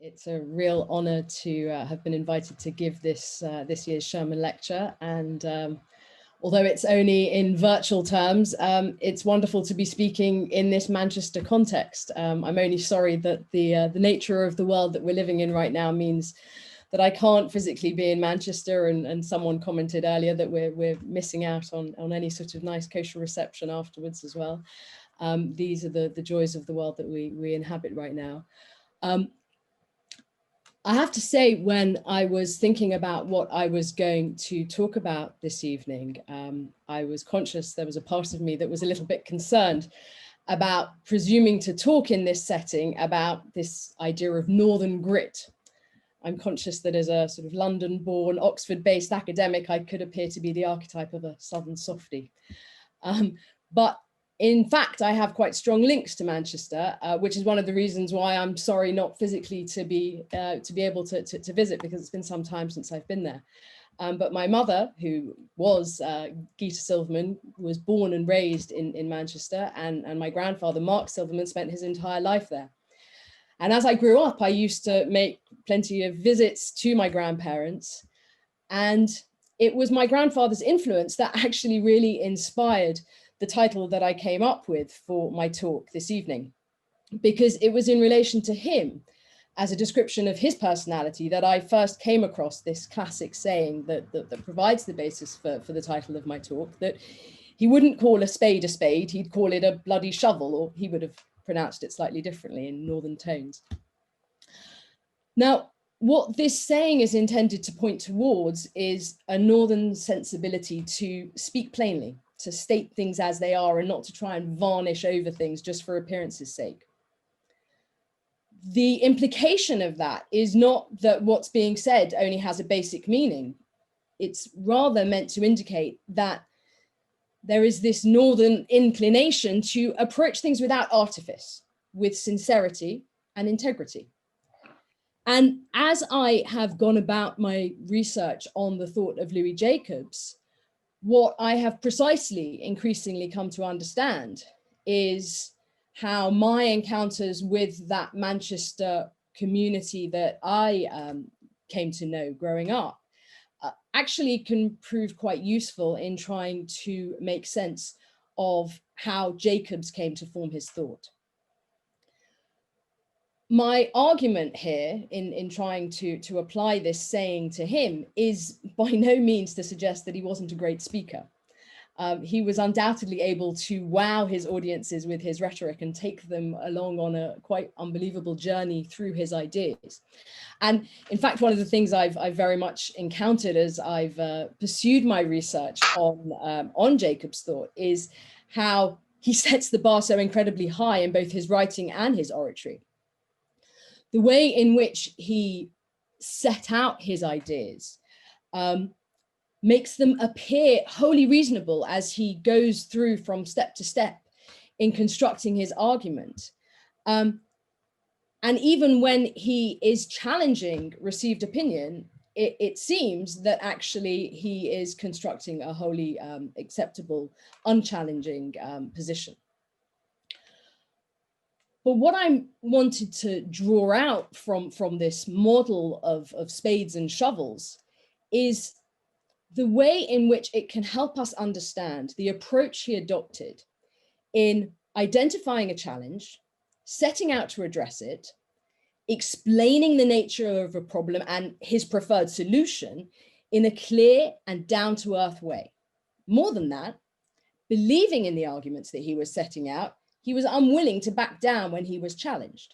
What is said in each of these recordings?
It's a real honor to have been invited to give this year's Sherman Lecture. And although it's only in virtual terms, it's wonderful to be speaking in this Manchester context. I'm only sorry that the nature of the world that we're living in right now means that I can't physically be in Manchester, and someone commented earlier that we're missing out on any sort of nice kosher reception afterwards as well. These are the joys of the world that we inhabit right now. I have to say, when I was thinking about what I was going to talk about this evening, I was conscious there was a part of me that was a little bit concerned about presuming to talk in this setting about this idea of northern grit. I'm conscious that as a sort of London-born, Oxford-based academic, I could appear to be the archetype of a southern softie. But in fact, I have quite strong links to Manchester, which is one of the reasons why I'm sorry not physically to be able to visit, because it's been some time since I've been there. But my mother, who was Gita Silverman, was born and raised in Manchester, and my grandfather, Mark Silverman, spent his entire life there. And as I grew up, I used to make plenty of visits to my grandparents. And it was my grandfather's influence that actually really inspired the title that I came up with for my talk this evening, because it was in relation to him as a description of his personality that I first came across this classic saying that provides the basis for the title of my talk, that he wouldn't call a spade, he'd call it a bloody shovel, or he would have pronounced it slightly differently in northern tones. Now, what this saying is intended to point towards is a northern sensibility to speak plainly, to state things as they are, and not to try and varnish over things just for appearance's sake. The implication of that is not that what's being said only has a basic meaning. It's rather meant to indicate that there is this northern inclination to approach things without artifice, with sincerity and integrity. And as I have gone about my research on the thought of Louis Jacobs, what I have precisely increasingly come to understand is how my encounters with that Manchester community that I came to know growing up actually can prove quite useful in trying to make sense of how Jacobs came to form his thought. My argument here in trying to apply this saying to him is by no means to suggest that he wasn't a great speaker. He was undoubtedly able to wow his audiences with his rhetoric and take them along on a quite unbelievable journey through his ideas. And in fact, one of the things I've very much encountered as I've pursued my research on Jacobs' thought is how he sets the bar so incredibly high in both his writing and his oratory. The way in which he set out his ideas makes them appear wholly reasonable as he goes through from step to step in constructing his argument. And even when he is challenging received opinion, it seems that actually he is constructing a wholly acceptable, unchallenging position. But what I wanted to draw out from this model of spades and shovels is the way in which it can help us understand the approach he adopted in identifying a challenge, setting out to address it, explaining the nature of a problem and his preferred solution in a clear and down-to-earth way. More than that, believing in the arguments that he was setting out, he was unwilling to back down when he was challenged.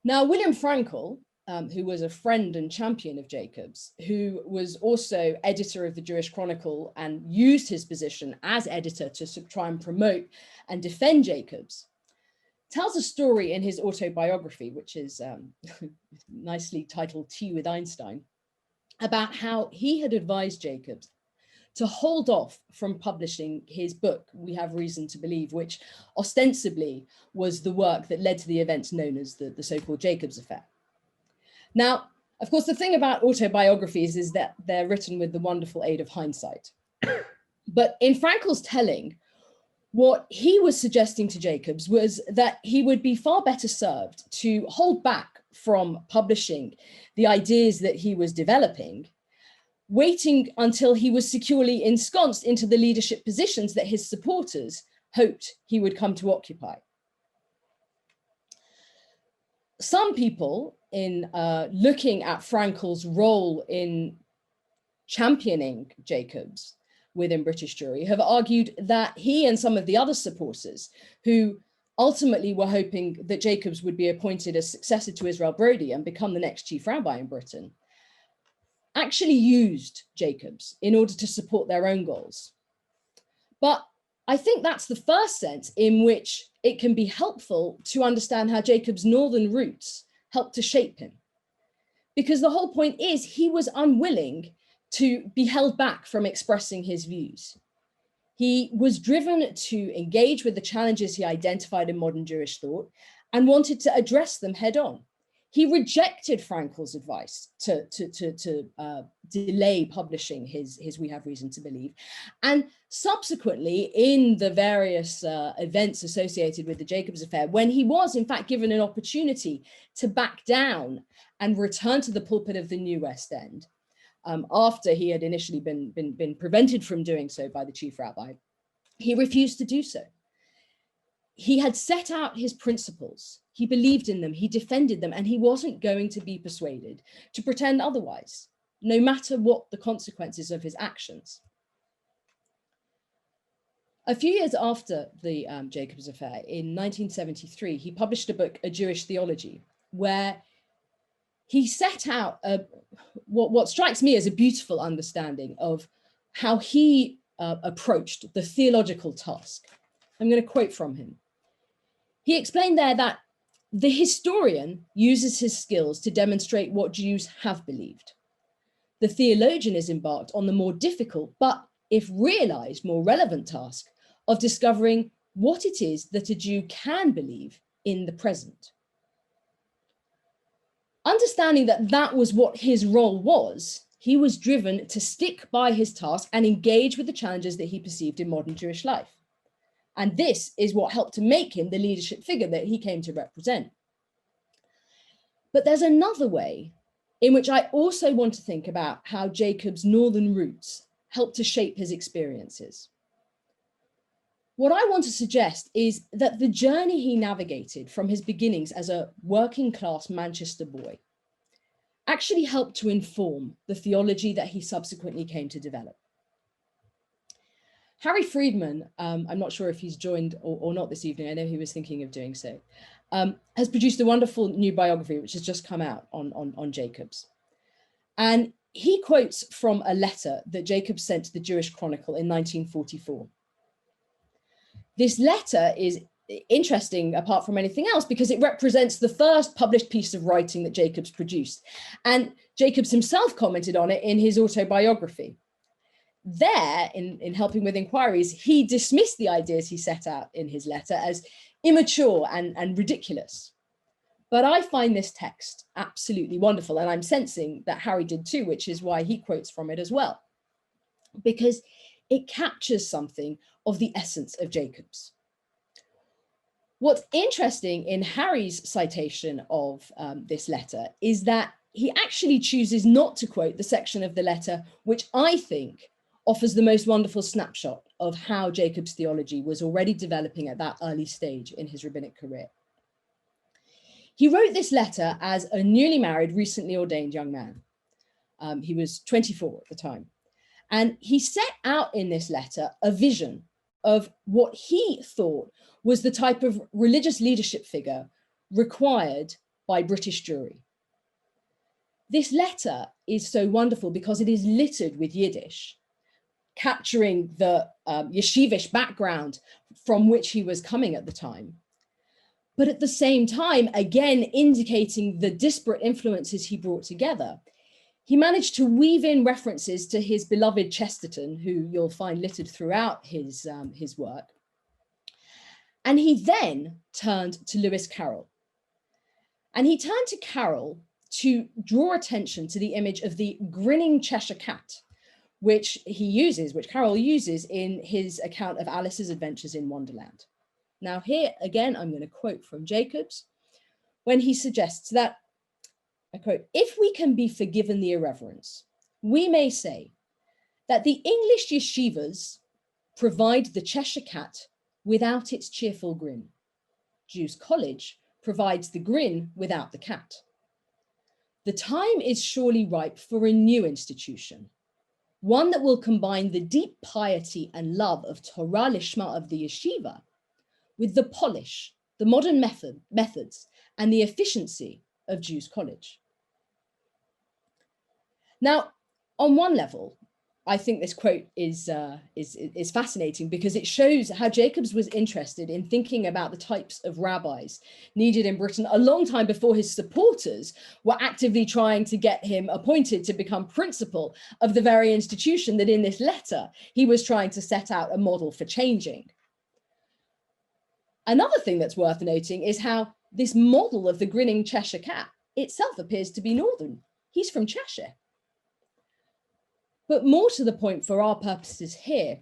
Now, William Frankel, who was a friend and champion of Jacobs, who was also editor of the Jewish Chronicle and used his position as editor to try and promote and defend Jacobs, tells a story in his autobiography, which is nicely titled Tea with Einstein, about how he had advised Jacobs to hold off from publishing his book, We Have Reason to Believe, which ostensibly was the work that led to the events known as the so-called Jacobs Affair. Now, of course, the thing about autobiographies is that they're written with the wonderful aid of hindsight. But in Frankel's telling, What he was suggesting to Jacobs was that he would be far better served to hold back from publishing the ideas that he was developing, waiting until he was securely ensconced into the leadership positions that his supporters hoped he would come to occupy. Some people, in looking at Frankel's role in championing Jacobs within British Jewry, have argued that he and some of the other supporters who ultimately were hoping that Jacobs would be appointed as successor to Israel Brodie and become the next chief rabbi in Britain, actually used Jacobs in order to support their own goals. But I think that's the first sense in which it can be helpful to understand how Jacobs' northern roots helped to shape him. Because the whole point is he was unwilling to be held back from expressing his views. He was driven to engage with the challenges he identified in modern Jewish thought and wanted to address them head on. He rejected Frankel's advice to delay publishing his We Have Reason to Believe. And subsequently, in the various events associated with the Jacobs affair, when he was in fact given an opportunity to back down and return to the pulpit of the New West End, after he had initially been prevented from doing so by the chief rabbi, he refused to do so. He had set out his principles, he believed in them, he defended them, and he wasn't going to be persuaded to pretend otherwise, no matter what the consequences of his actions. A few years after the Jacobs affair, in 1973, he published a book, A Jewish Theology, where he set out what strikes me as a beautiful understanding of how he approached the theological task. I'm going to quote from him. He explained there that the historian uses his skills to demonstrate what Jews have believed. The theologian is embarked on the more difficult, but if realized, more relevant task of discovering what it is that a Jew can believe in the present. Understanding that that was what his role was, he was driven to stick by his task and engage with the challenges that he perceived in modern Jewish life. And this is what helped to make him the leadership figure that he came to represent. But there's another way in which I also want to think about how Jacobs' northern roots helped to shape his experiences. What I want to suggest is that the journey he navigated from his beginnings as a working class Manchester boy actually helped to inform the theology that he subsequently came to develop. Harry Friedman, I'm not sure if he's joined or not this evening, I know he was thinking of doing so, has produced a wonderful new biography which has just come out on Jacobs. And he quotes from a letter that Jacobs sent to the Jewish Chronicle in 1944. This letter is interesting apart from anything else because it represents the first published piece of writing that Jacobs produced. And Jacobs himself commented on it in his autobiography. There, in helping with inquiries, he dismissed the ideas he set out in his letter as immature and ridiculous. But I find this text absolutely wonderful, and I'm sensing that Harry did too, which is why he quotes from it as well, because it captures something of the essence of Jacobs. What's interesting in Harry's citation of this letter is that he actually chooses not to quote the section of the letter which I think offers the most wonderful snapshot of how Jacobs' theology was already developing at that early stage in his rabbinic career. He wrote this letter as a newly married, recently ordained young man. He was 24 at the time. And he set out in this letter a vision of what he thought was the type of religious leadership figure required by British Jewry. This letter is so wonderful because it is littered with Yiddish, capturing the yeshivish background from which he was coming at the time. But at the same time, again, indicating the disparate influences he brought together, he managed to weave in references to his beloved Chesterton, who you'll find littered throughout his work. And he then turned to Lewis Carroll. And he turned to Carroll to draw attention to the image of the grinning Cheshire cat, which Carroll uses in his account of Alice's adventures in Wonderland. Now here, again, I'm going to quote from Jacobs, when he suggests that, I quote, "If we can be forgiven the irreverence, we may say that the English yeshivas provide the Cheshire cat without its cheerful grin. Jews College provides the grin without the cat. The time is surely ripe for a new institution, one that will combine the deep piety and love of Torah Lishma of the yeshiva with the polish, the modern methods, and the efficiency of Jews College." Now, on one level, I think this quote is fascinating because it shows how Jacobs was interested in thinking about the types of rabbis needed in Britain a long time before his supporters were actively trying to get him appointed to become principal of the very institution that in this letter he was trying to set out a model for changing. Another thing that's worth noting is how this model of the grinning Cheshire cat itself appears to be northern. He's from Cheshire. But more to the point for our purposes here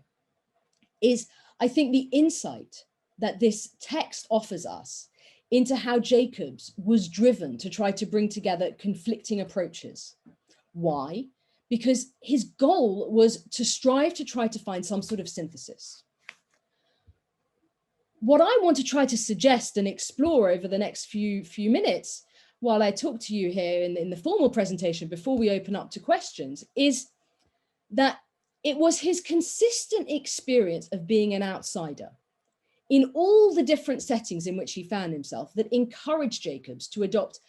is, I think, the insight that this text offers us into how Jacobs was driven to try to bring together conflicting approaches. Why? Because his goal was to strive to try to find some sort of synthesis. What I want to try to suggest and explore over the next few minutes, while I talk to you here in the formal presentation before we open up to questions, is that it was his consistent experience of being an outsider in all the different settings in which he found himself that encouraged Jacobs to adopt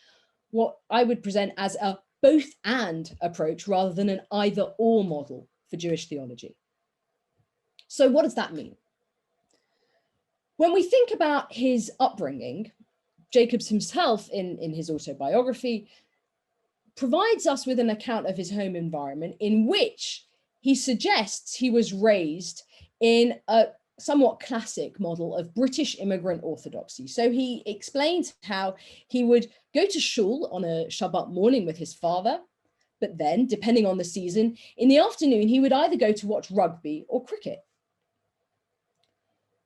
what I would present as a both and approach rather than an either or model for Jewish theology. So what does that mean? When we think about his upbringing, Jacobs himself in his autobiography provides us with an account of his home environment in which he suggests he was raised in a somewhat classic model of British immigrant orthodoxy. So he explains how he would go to shul on a Shabbat morning with his father, but then, depending on the season, in the afternoon, he would either go to watch rugby or cricket.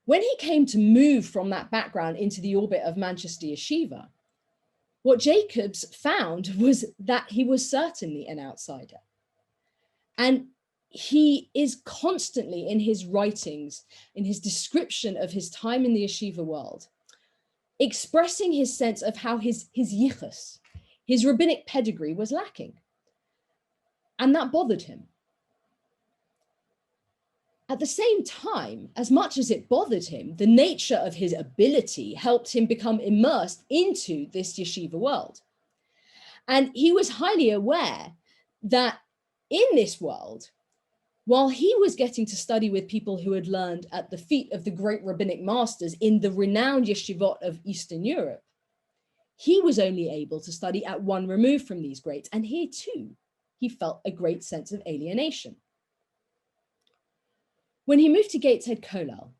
When he came to move from that background into the orbit of Manchester Yeshiva, what Jacobs found was that he was certainly an outsider. And he is constantly in his writings, in his description of his time in the yeshiva world, expressing his sense of how his yichus, his rabbinic pedigree, was lacking. And that bothered him. At the same time, as much as it bothered him, the nature of his ability helped him become immersed into this yeshiva world. And he was highly aware that in this world, while he was getting to study with people who had learned at the feet of the great rabbinic masters in the renowned yeshivot of Eastern Europe, he was only able to study at one remove from these greats. And here too, he felt a great sense of alienation. When he moved to Gateshead Kollel,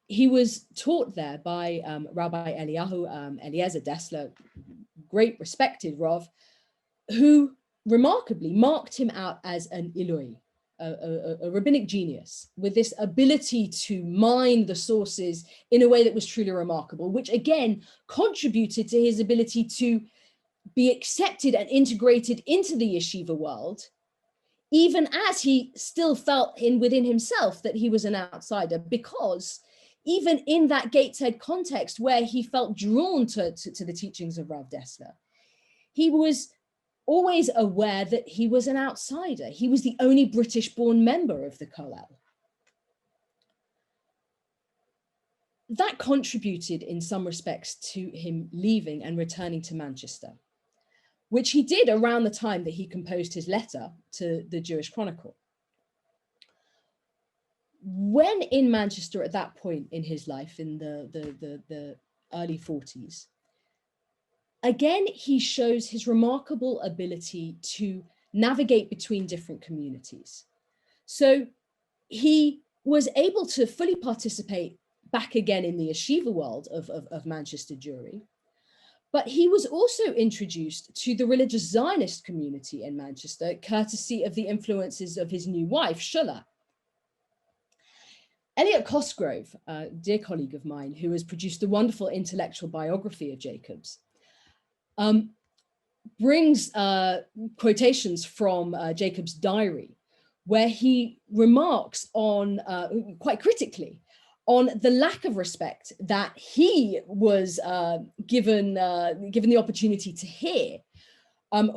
he was taught there by Rabbi Eliezer Dessler, great respected Rav, who remarkably marked him out as an Iloi, a rabbinic genius with this ability to mine the sources in a way that was truly remarkable, which again contributed to his ability to be accepted and integrated into the yeshiva world, even as he still felt within himself that he was an outsider, because even in that Gateshead context where he felt drawn to the teachings of Rav Dessler, he was always aware that he was an outsider. He was the only British-born member of the Kollel. That contributed in some respects to him leaving and returning to Manchester, which he did around the time that he composed his letter to the Jewish Chronicle. When in Manchester at that point in his life, in the early 40s, again, he shows his remarkable ability to navigate between different communities. So he was able to fully participate back again in the yeshiva world of Manchester Jewry, But he was also introduced to the religious Zionist community in Manchester, courtesy of the influences of his new wife, Schuller. Elliot Cosgrove, a dear colleague of mine, who has produced a wonderful intellectual biography of Jacobs, brings quotations from Jacobs' diary, where he remarks on, quite critically, on the lack of respect that he was given the opportunity to hear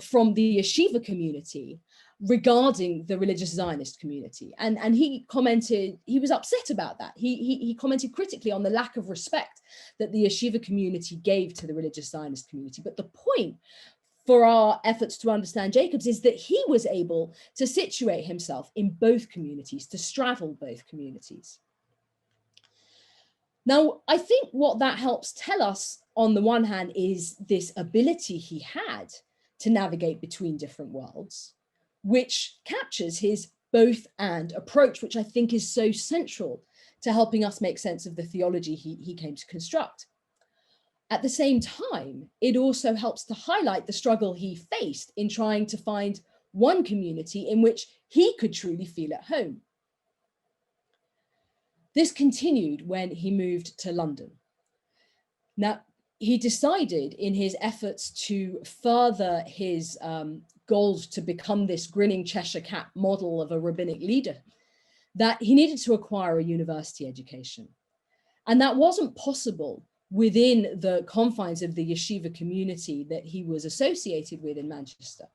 from the yeshiva community regarding the religious Zionist community. And he commented, he was upset about that. He commented critically on the lack of respect that the yeshiva community gave to the religious Zionist community. But the point for our efforts to understand Jacobs is that he was able to situate himself in both communities, to straddle both communities. Now, I think what that helps tell us, on the one hand, is this ability he had to navigate between different worlds, which captures his both and approach, which I think is so central to helping us make sense of the theology he came to construct. At the same time, it also helps to highlight the struggle he faced in trying to find one community in which he could truly feel at home. This continued when he moved to London. Now, he decided in his efforts to further his goals to become this grinning Cheshire cat model of a rabbinic leader, that he needed to acquire a university education. And that wasn't possible within the confines of the yeshiva community that he was associated with in Manchester.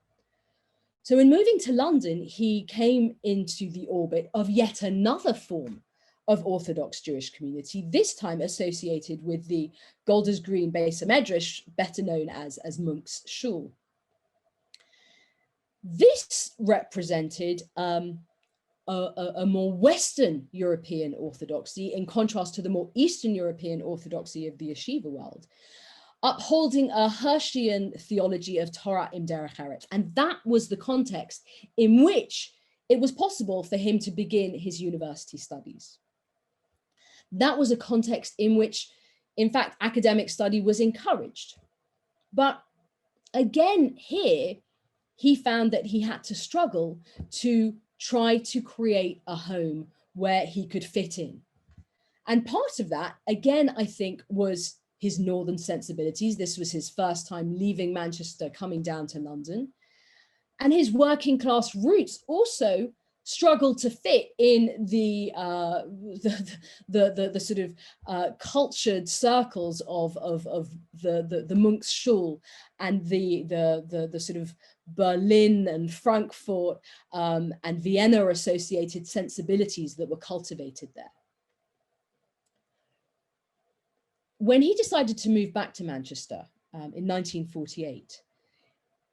So in moving to London, he came into the orbit of yet another form of Orthodox Jewish community, this time associated with the Golders Green Beis HaMedrash, better known as Monk's Shul. This represented a more Western European orthodoxy in contrast to the more Eastern European orthodoxy of the yeshiva world, upholding a Hirschian theology of Torah im derech eretz. And that was the context in which it was possible for him to begin his university studies. That was a context in which, in fact, academic study was encouraged. But again, here, he found that he had to struggle to try to create a home where he could fit in. And part of that, again, I think, was his northern sensibilities. This was his first time leaving Manchester, coming down to London. And his working class roots also struggled to fit in the sort of cultured circles of the Monk's Shul and the sort of Berlin and Frankfurt and Vienna associated sensibilities that were cultivated there. When he decided to move back to Manchester in 1948,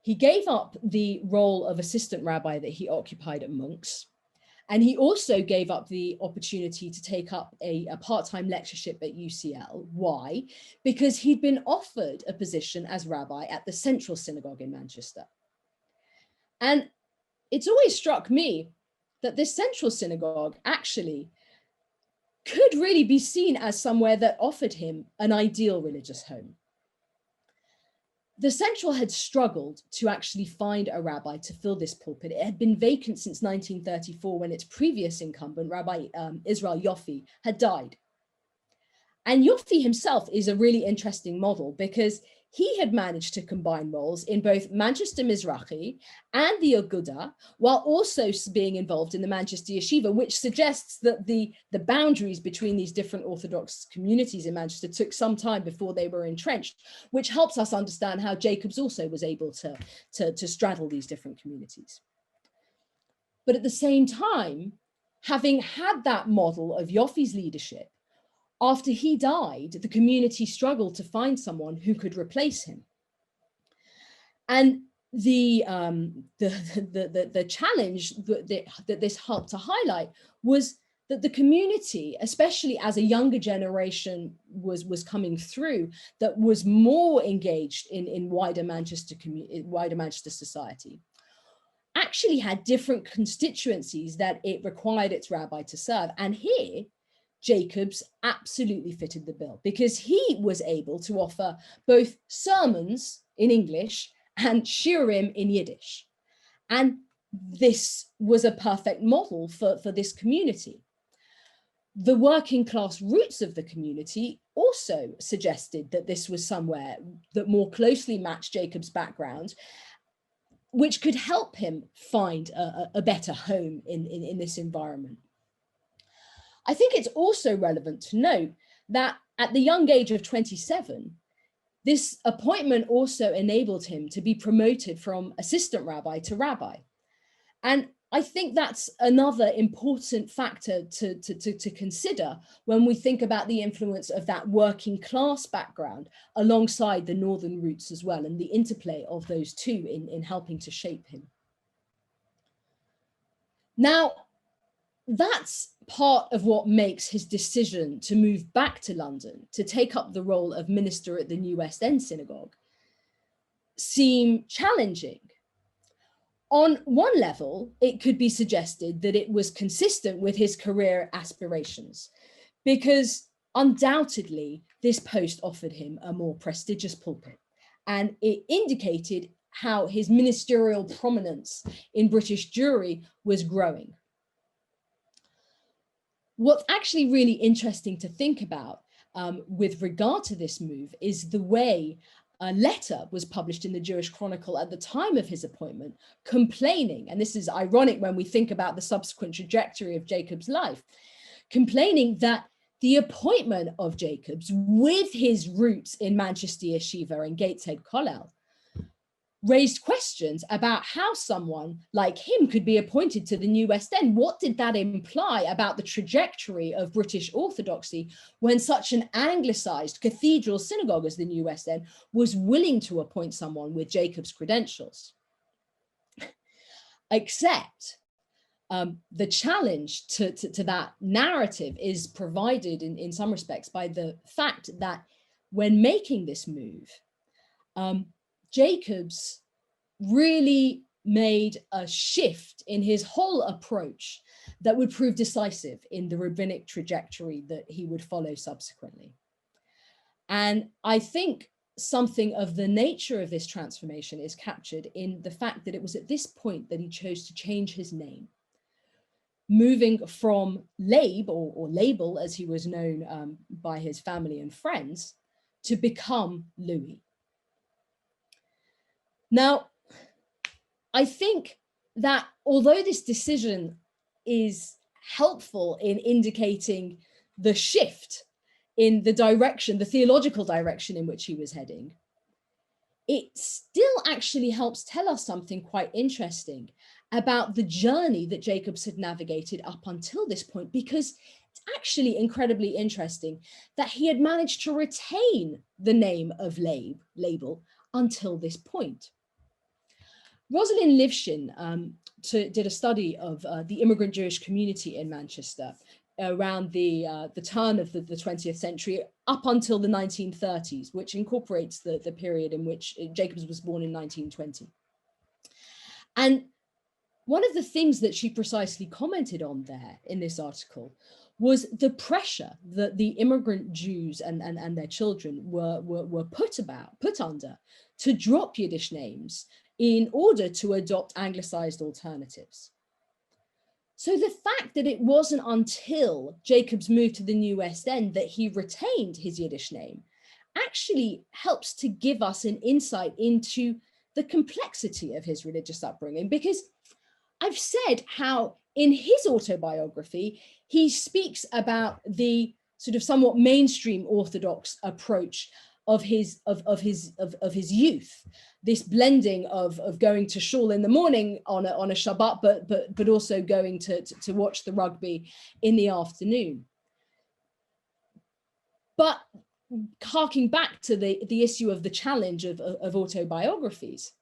he gave up the role of assistant rabbi that he occupied at Monk's, and he also gave up the opportunity to take up a part-time lectureship at UCL. Why? Because he'd been offered a position as rabbi at the Central Synagogue in Manchester. And it's always struck me that this Central Synagogue actually could really be seen as somewhere that offered him an ideal religious home. The Central had struggled to actually find a rabbi to fill this pulpit. It had been vacant since 1934 when its previous incumbent, Rabbi Israel Yoffe, had died. And Yoffe himself is a really interesting model because he had managed to combine roles in both Manchester Mizrahi and the Aguda, while also being involved in the Manchester Yeshiva, which suggests that the boundaries between these different Orthodox communities in Manchester took some time before they were entrenched, which helps us understand how Jacobs also was able to straddle these different communities. But at the same time, having had that model of Yoffe's leadership, after he died, the community struggled to find someone who could replace him. And the challenge that this helped to highlight was that the community, especially as a younger generation was coming through, that was more engaged in wider Manchester society, actually had different constituencies that it required its rabbi to serve. And here, Jacobs absolutely fitted the bill, because he was able to offer both sermons in English and shiurim in Yiddish. And this was a perfect model for this community. The working class roots of the community also suggested that this was somewhere that more closely matched Jacobs' background, which could help him find a better home in this environment. I think it's also relevant to note that at the young age of 27, this appointment also enabled him to be promoted from assistant rabbi to rabbi. And I think that's another important factor to consider when we think about the influence of that working class background alongside the northern roots as well, and the interplay of those two in helping to shape him. Now, that's part of what makes his decision to move back to London to take up the role of minister at the New West End Synagogue seem challenging. On one level, it could be suggested that it was consistent with his career aspirations, because undoubtedly this post offered him a more prestigious pulpit, and it indicated how his ministerial prominence in British Jewry was growing. What's actually really interesting to think about with regard to this move is the way a letter was published in the Jewish Chronicle at the time of his appointment, complaining, and this is ironic when we think about the subsequent trajectory of Jacobs' life, complaining that the appointment of Jacobs, with his roots in Manchester Yeshiva and Gateshead Kollel, raised questions about how someone like him could be appointed to the New West End. What did that imply about the trajectory of British Orthodoxy when such an anglicized cathedral synagogue as the New West End was willing to appoint someone with Jacobs' credentials? Except the challenge to that narrative is provided in some respects by the fact that when making this move, Jacobs really made a shift in his whole approach that would prove decisive in the rabbinic trajectory that he would follow subsequently. And I think something of the nature of this transformation is captured in the fact that it was at this point that he chose to change his name, moving from Leib, or Label as he was known by his family and friends, to become Louis. Now, I think that although this decision is helpful in indicating the shift in the direction, the theological direction in which he was heading, it still actually helps tell us something quite interesting about the journey that Jacobs had navigated up until this point, because it's actually incredibly interesting that he had managed to retain the name of Label until this point. Rosalind Livshin did a study of the immigrant Jewish community in Manchester around the turn of the 20th century up until the 1930s, which incorporates the period in which Jacobs was born in 1920. And one of the things that she precisely commented on there in this article was the pressure that the immigrant Jews and their children were put under to drop Yiddish names in order to adopt anglicized alternatives. So the fact that it wasn't until Jacobs moved to the New West End that he retained his Yiddish name actually helps to give us an insight into the complexity of his religious upbringing, because I've said how in his autobiography, he speaks about the sort of somewhat mainstream Orthodox approach of his youth, this blending of going to shul in the morning on a Shabbat, but also going to watch the rugby in the afternoon. But harking back to the issue of the challenge of autobiographies,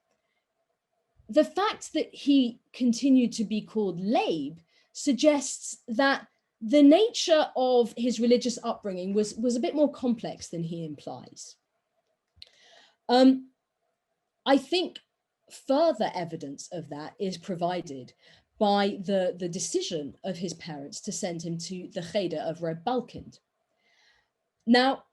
the fact that he continued to be called Leib suggests that the nature of his religious upbringing was a bit more complex than he implies. I think further evidence of that is provided by the decision of his parents to send him to the Cheder of Reb Balkind. Now,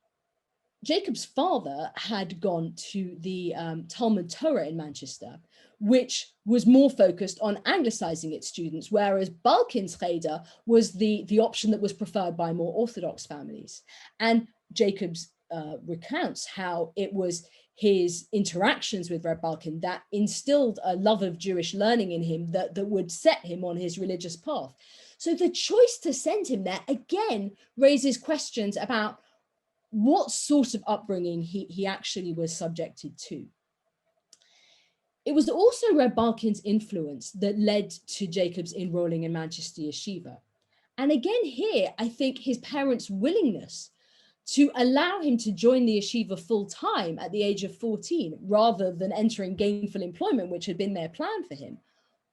Jacob's father had gone to the Talmud Torah in Manchester, which was more focused on anglicizing its students, whereas Balkin's Cheder was the option that was preferred by more Orthodox families. And Jacobs recounts how it was his interactions with Reb Balkin that instilled a love of Jewish learning in him that would set him on his religious path. So the choice to send him there again raises questions about what sort of upbringing he actually was subjected to. It was also Reb Balkin's influence that led to Jacob's enrolling in Manchester Yeshiva. And again here, I think his parents' willingness to allow him to join the yeshiva full time at the age of 14, rather than entering gainful employment, which had been their plan for him,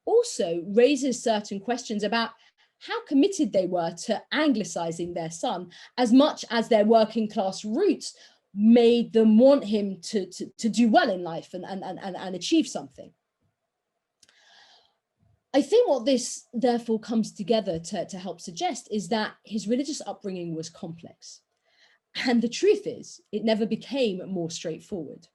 also raises certain questions about how committed they were to anglicizing their son, as much as their working class roots made them want him to do well in life and achieve something. I think what this therefore comes together to help suggest is that his religious upbringing was complex. And the truth is, it never became more straightforward.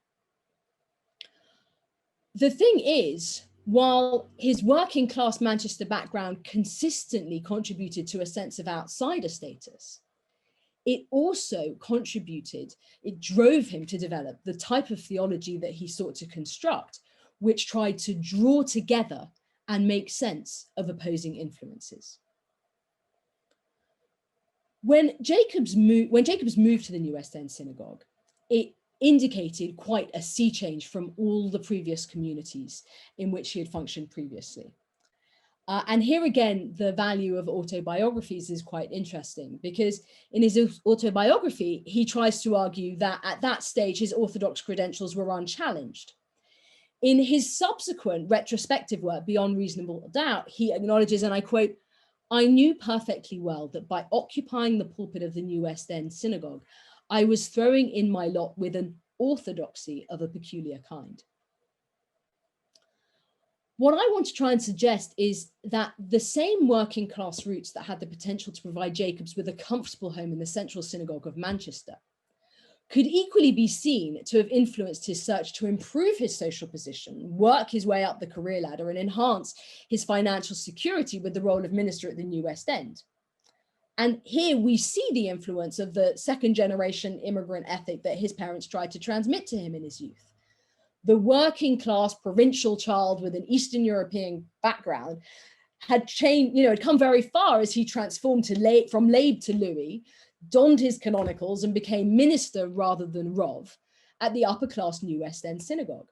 The thing is, while his working class Manchester background consistently contributed to a sense of outsider status, it also it drove him to develop the type of theology that he sought to construct, which tried to draw together and make sense of opposing influences. When Jacobs moved to the New West End Synagogue, it indicated quite a sea change from all the previous communities in which he had functioned previously. And here again, the value of autobiographies is quite interesting, because in his autobiography, he tries to argue that at that stage, his Orthodox credentials were unchallenged. In his subsequent retrospective work, Beyond Reasonable Doubt, he acknowledges, and I quote, "I knew perfectly well that by occupying the pulpit of the New West End Synagogue, I was throwing in my lot with an orthodoxy of a peculiar kind." What I want to try and suggest is that the same working class roots that had the potential to provide Jacobs with a comfortable home in the Central Synagogue of Manchester could equally be seen to have influenced his search to improve his social position, work his way up the career ladder, and enhance his financial security with the role of minister at the New West End. And here we see the influence of the second generation immigrant ethic that his parents tried to transmit to him in his youth. The working class provincial child with an Eastern European background had changed, had come very far as he transformed from Labe to Louis, donned his canonicals and became minister rather than Rov at the upper class New West End Synagogue.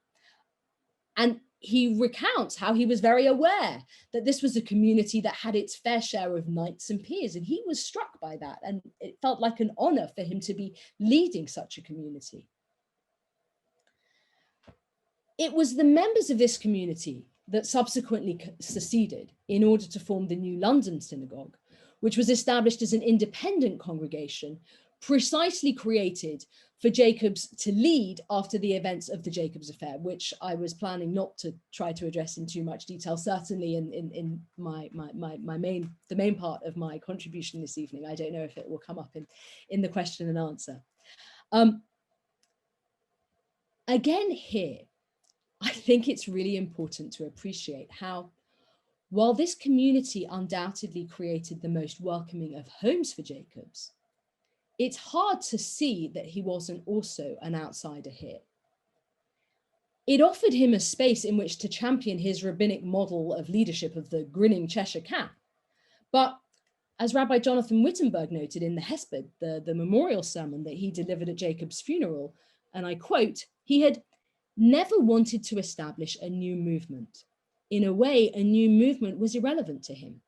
And he recounts how he was very aware that this was a community that had its fair share of knights and peers, and he was struck by that, and it felt like an honor for him to be leading such a community. It was the members of this community that subsequently seceded in order to form the New London Synagogue, which was established as an independent congregation, precisely created for Jacobs to lead after the events of the Jacobs affair, which I was planning not to try to address in too much detail, certainly in the main part of my contribution this evening. I don't know if it will come up in the question and answer. Again here, I think it's really important to appreciate how, while this community undoubtedly created the most welcoming of homes for Jacobs, it's hard to see that he wasn't also an outsider here. It offered him a space in which to champion his rabbinic model of leadership of the grinning Cheshire cat. But as Rabbi Jonathan Wittenberg noted in the Hesped, the memorial sermon that he delivered at Jacob's funeral, and I quote, he had never wanted to establish a new movement. In a way, a new movement was irrelevant to him.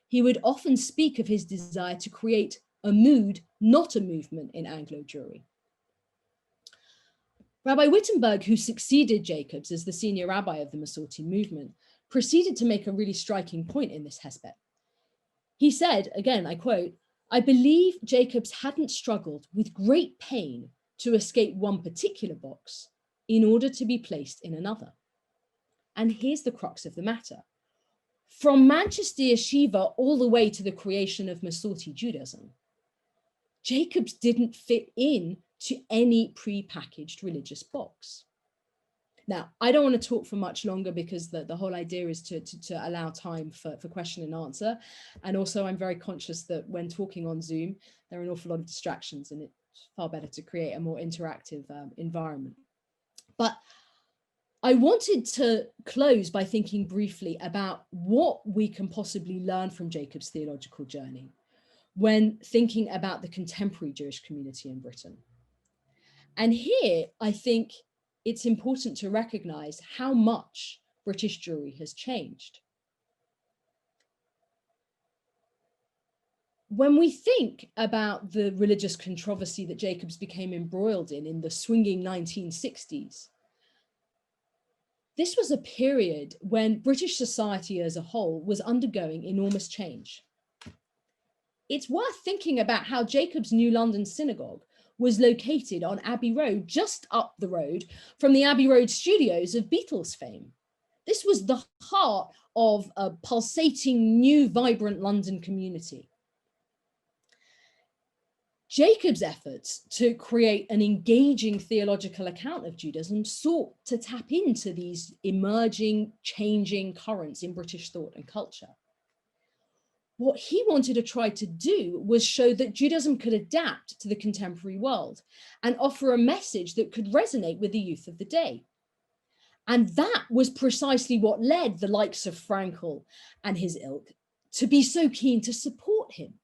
He would often speak of his desire to create a mood, not a movement, in Anglo Jewry. Rabbi Wittenberg, who succeeded Jacobs as the senior rabbi of the Masorti movement, proceeded to make a really striking point in this Hesped. He said, again, I quote, "I believe Jacobs hadn't struggled with great pain to escape one particular box in order to be placed in another." And here's the crux of the matter. from Manchester Yeshiva all the way to the creation of Masorti Judaism, Jacobs didn't fit in to any pre-packaged religious box. Now, I don't want to talk for much longer because the whole idea is to allow time for question and answer. And also, I'm very conscious that when talking on Zoom, there are an awful lot of distractions, and it's far better to create a more interactive environment. But I wanted to close by thinking briefly about what we can possibly learn from Jacobs' theological journey when thinking about the contemporary Jewish community in Britain. And here, I think it's important to recognize how much British Jewry has changed. When we think about the religious controversy that Jacobs became embroiled in the swinging 1960s, this was a period when British society as a whole was undergoing enormous change. It's worth thinking about how Jacobs' New London Synagogue was located on Abbey Road, just up the road from the Abbey Road studios of Beatles fame. This was the heart of a pulsating, new, vibrant London community. Jacobs' efforts to create an engaging theological account of Judaism sought to tap into these emerging, changing currents in British thought and culture. What he wanted to try to do was show that Judaism could adapt to the contemporary world and offer a message that could resonate with the youth of the day. And that was precisely what led the likes of Frankel and his ilk to be so keen to support him,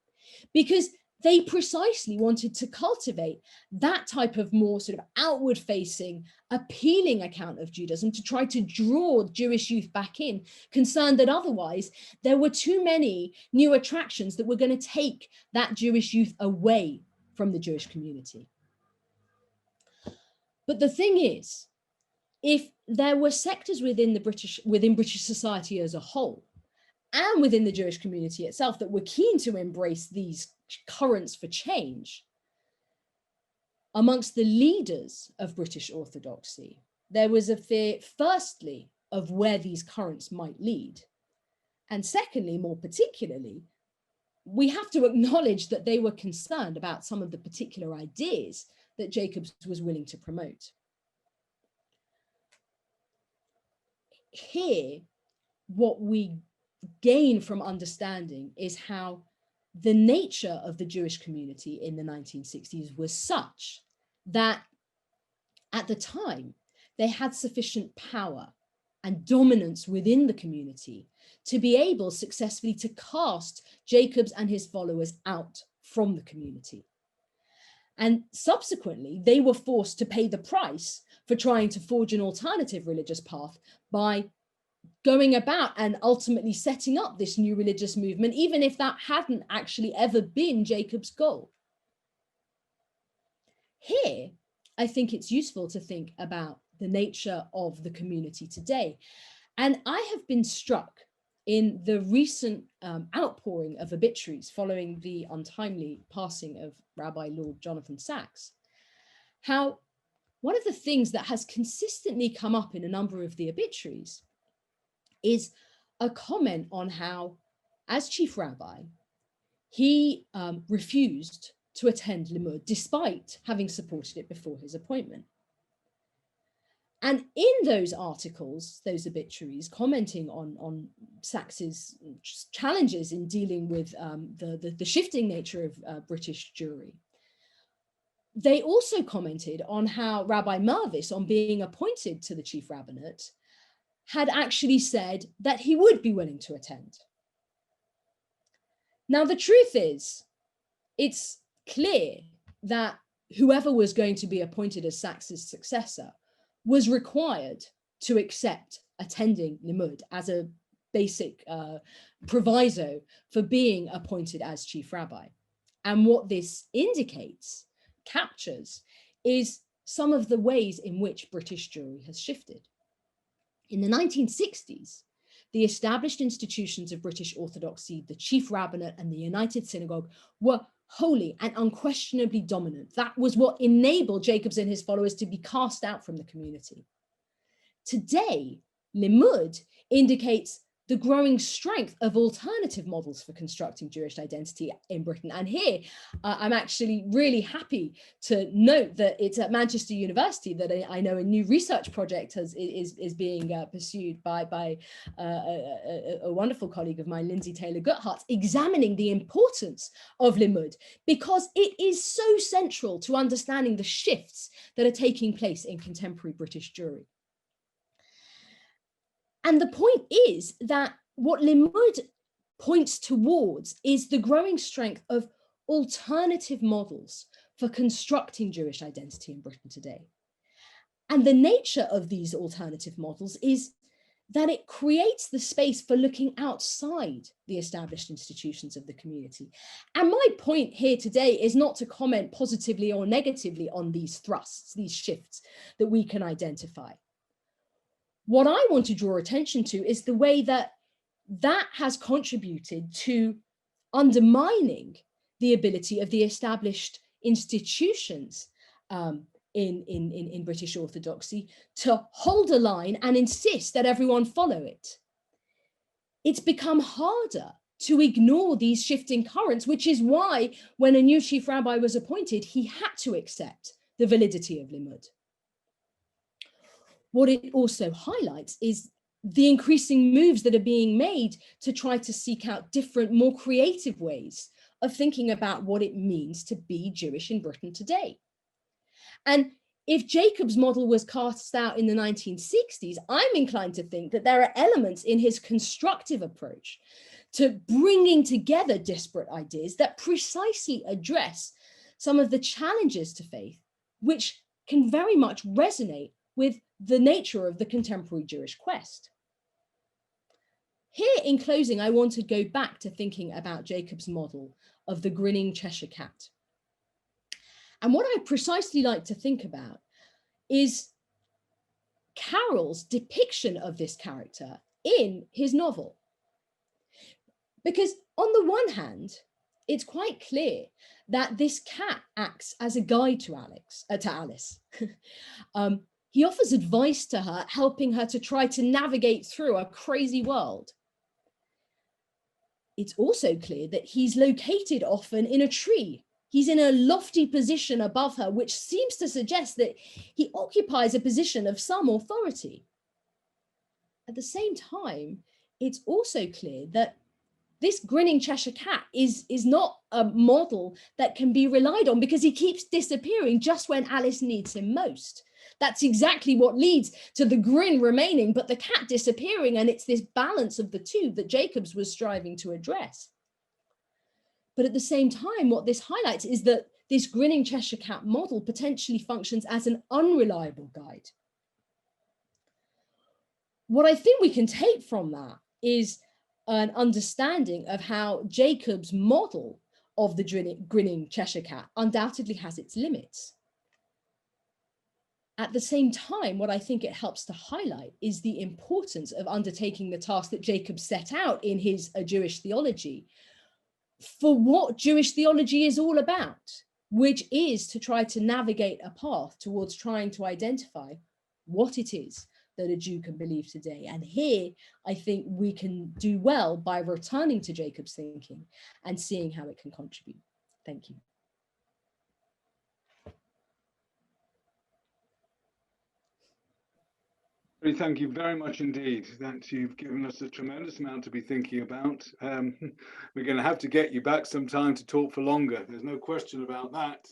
because they precisely wanted to cultivate that type of more sort of outward facing, appealing account of Judaism to try to draw Jewish youth back in, concerned that otherwise there were too many new attractions that were going to take that Jewish youth away from the Jewish community. But the thing is, if there were sectors within British society as a whole, and within the Jewish community itself that were keen to embrace these currents for change, amongst the leaders of British Orthodoxy, there was a fear, firstly, of where these currents might lead. And secondly, more particularly, we have to acknowledge that they were concerned about some of the particular ideas that Jacobs was willing to promote. Here, what we gain from understanding is how the nature of the Jewish community in the 1960s was such that at the time they had sufficient power and dominance within the community to be able successfully to cast Jacobs and his followers out from the community. And subsequently, they were forced to pay the price for trying to forge an alternative religious path by going about and ultimately setting up this new religious movement, even if that hadn't actually ever been Jacobs' goal. Here, I think it's useful to think about the nature of the community today. And I have been struck in the recent outpouring of obituaries following the untimely passing of Rabbi Lord Jonathan Sacks, how one of the things that has consistently come up in a number of the obituaries is a comment on how, as chief rabbi, he refused to attend Limud despite having supported it before his appointment. And in those articles, those obituaries, commenting on Sacks's challenges in dealing with the shifting nature of British Jewry, they also commented on how Rabbi Mervis, on being appointed to the chief rabbinate, had actually said that he would be willing to attend. Now, the truth is, it's clear that whoever was going to be appointed as Sacks's successor was required to accept attending Limud as a basic proviso for being appointed as chief rabbi. And what this indicates, captures, is some of the ways in which British Jewry has shifted. In the 1960s, the established institutions of British Orthodoxy, the chief rabbinate and the United Synagogue, were wholly and unquestionably dominant. That was what enabled Jacobs and his followers to be cast out from the community. Today, Limud indicates the growing strength of alternative models for constructing Jewish identity in Britain. And here, I'm actually really happy to note that it's at Manchester University that I know a new research project is being pursued by a wonderful colleague of mine, Lindsay Taylor-Guthardt, examining the importance of limud, because it is so central to understanding the shifts that are taking place in contemporary British Jewry. And the point is that what limud points towards is the growing strength of alternative models for constructing Jewish identity in Britain today. And the nature of these alternative models is that it creates the space for looking outside the established institutions of the community. And my point here today is not to comment positively or negatively on these thrusts, these shifts that we can identify. What I want to draw attention to is the way that that has contributed to undermining the ability of the established institutions in British Orthodoxy to hold a line and insist that everyone follow it. It's become harder to ignore these shifting currents, which is why when a new chief rabbi was appointed, he had to accept the validity of limud. What it also highlights is the increasing moves that are being made to try to seek out different, more creative ways of thinking about what it means to be Jewish in Britain today. And if Jacob's model was cast out in the 1960s, I'm inclined to think that there are elements in his constructive approach to bringing together disparate ideas that precisely address some of the challenges to faith, which can very much resonate with the nature of the contemporary Jewish quest. Here, in closing, I want to go back to thinking about Jacob's model of the grinning Cheshire cat. And what I precisely like to think about is Carroll's depiction of this character in his novel. Because on the one hand, it's quite clear that this cat acts as a guide to Alice. He offers advice to her, helping her to try to navigate through a crazy world. It's also clear that he's located often in a tree. He's in a lofty position above her, which seems to suggest that he occupies a position of some authority. At the same time, it's also clear that this grinning Cheshire cat is not a model that can be relied on, because he keeps disappearing just when Alice needs him most. That's exactly what leads to the grin remaining, but the cat disappearing, and it's this balance of the two that Jacobs was striving to address. But at the same time, what this highlights is that this grinning Cheshire cat model potentially functions as an unreliable guide. What I think we can take from that is an understanding of how Jacob's model of the grinning Cheshire cat undoubtedly has its limits. At the same time, what I think it helps to highlight is the importance of undertaking the task that Jacob set out in his A Jewish Theology for what Jewish theology is all about, which is to try to navigate a path towards trying to identify what it is that a Jew can believe today. And here, I think we can do well by returning to Jacob's thinking and seeing how it can contribute. Thank you. Thank you very much indeed. That you've given us a tremendous amount to be thinking about. We're going to have to get you back sometime to talk for longer. There's no question about that.